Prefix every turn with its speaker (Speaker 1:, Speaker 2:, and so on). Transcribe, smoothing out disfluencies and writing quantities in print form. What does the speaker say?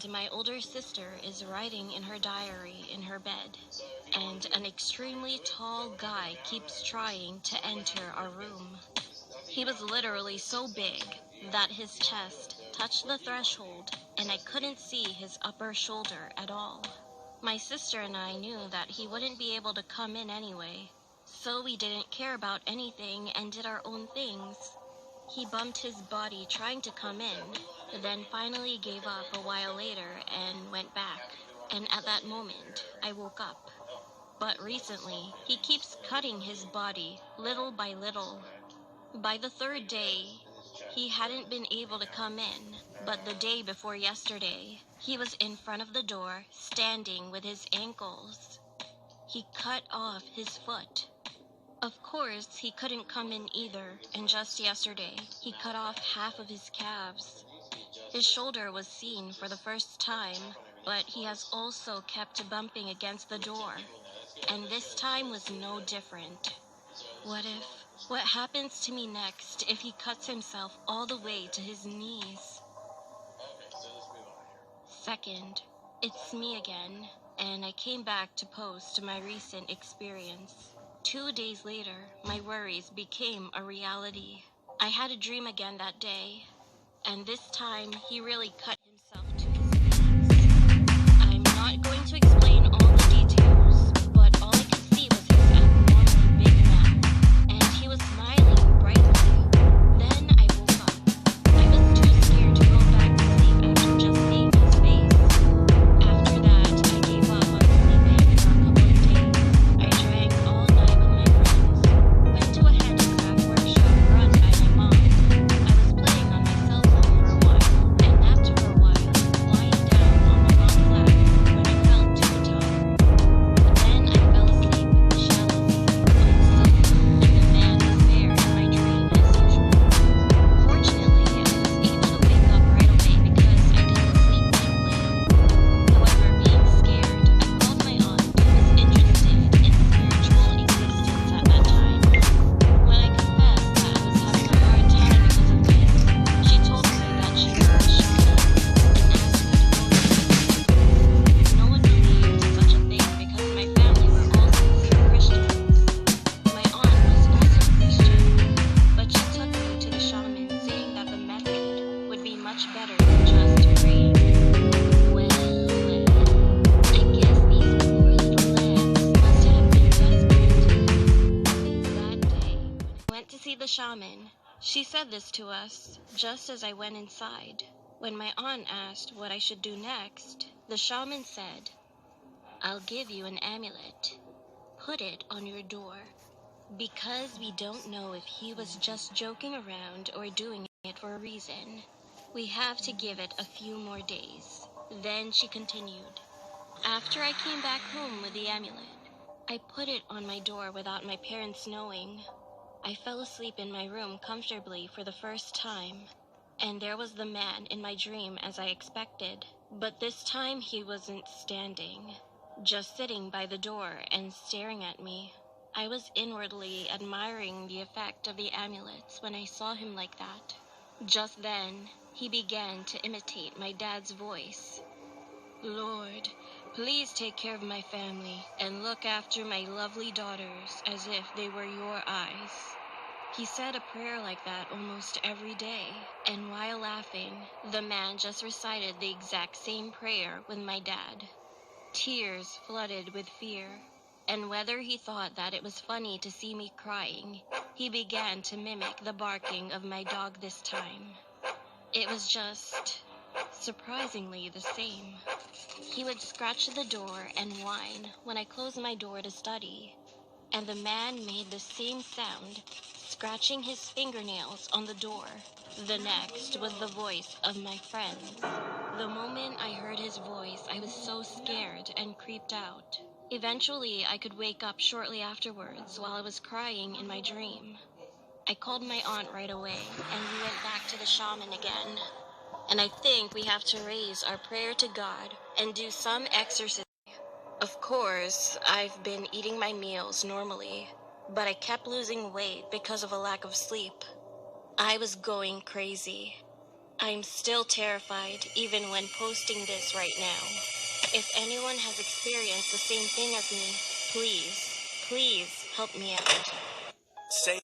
Speaker 1: and my older sister is writing in her diary in her bed, and an extremely tall guy keeps trying to enter our room. He was literally so big that his chest touched the threshold and I couldn't see his upper shoulder at all. My sister and I knew that he wouldn't be able to come in anyway, so we didn't care about anything and did our own things. He bumped his body trying to come in, then finally gave up a while later and went back. And at that moment, I woke up. But recently, he keeps cutting his body little by little. By the third day, he hadn't been able to come in, but the day before yesterday, he was in front of the door, standing with his ankles. He cut off his foot. Of course, he couldn't come in either, and just yesterday, he cut off half of his calves. His shoulder was seen for the first time, but he has also kept bumping against the door, and this time was no different. What happens to me next if he cuts himself all the way to his knees? Second, it's me again, and I came back to post my recent experience. 2 days later, my worries became a reality. I had a dream again that day, and this time he really cut himself to his knees. I'm not going to explain all the details, but all I could see was his abnormally big mouth, and he was smiling brightly. Then I woke up. I was too scared to go back to sleep after just seeing his face. After that, I gave up on sleeping for a couple of days. I drank all night with my friends, went to a handicraft workshop run by my mom. I was playing on my cell phone for a while, and napped for a while, lying down on my mom's lap when I felt too tired. Then I fell asleep shallowly on the sofa, and the man was there in my dream as usual. Fortunately, I was able to wake up right away because I didn't sleep deeply. However, being scared, I called my aunt, who was interested in spiritual existence at that time. When I confessed that I was having a hard time because of this, she told me that she would worship me and asked me to go to church. No one believed such a thing because my family were also pure Christians. My aunt was also Christian, but she took me to the shaman saying that the method would be much better than just praying. Well, I guess these poor little lambs must have been desperate. That day, when I went to see the shaman, she said this to us just as I went inside. When my aunt asked what I should do next, the shaman said, "I'll give you an amulet. Put it on your door." Because we don't know if he was just joking around or doing it for a reason, we have to give it a few more days. Then she continued, "After I came back home with the amulet, I put it on my door without my parents knowing. I fell asleep in my room comfortably for the first time, and there was the man in my dream as I expected. But this time he wasn't standing, just sitting by the door and staring at me. I was inwardly admiring the effect of the amulets when I saw him like that. Just then, he began to imitate my dad's voice. "Lord, please take care of my family and look after my lovely daughters as if they were your eyes." He said a prayer like that almost every day, and while laughing, the man just recited the exact same prayer with my dad. Tears flooded with fear, and whether he thought that it was funny to see me crying, he began to mimic the barking of my dog this time. It was just surprisingly the same. He would scratch the door and whine when I closed my door to study, and the man made the same sound, scratching his fingernails on the door. The next was the voice of my friend. The moment I heard his voice, I was so scared and creeped out. Eventually, I could wake up shortly afterwards while I was crying in my dream. I called my aunt right away, and we went back to the shaman again. And I think we have to raise our prayer to God and do some exercise. Of course, I've been eating my meals normally, but I kept losing weight because of a lack of sleep. I was going crazy. I'm still terrified, even when posting this right now. If anyone has experienced the same thing as me, please, please help me out.
Speaker 2: Say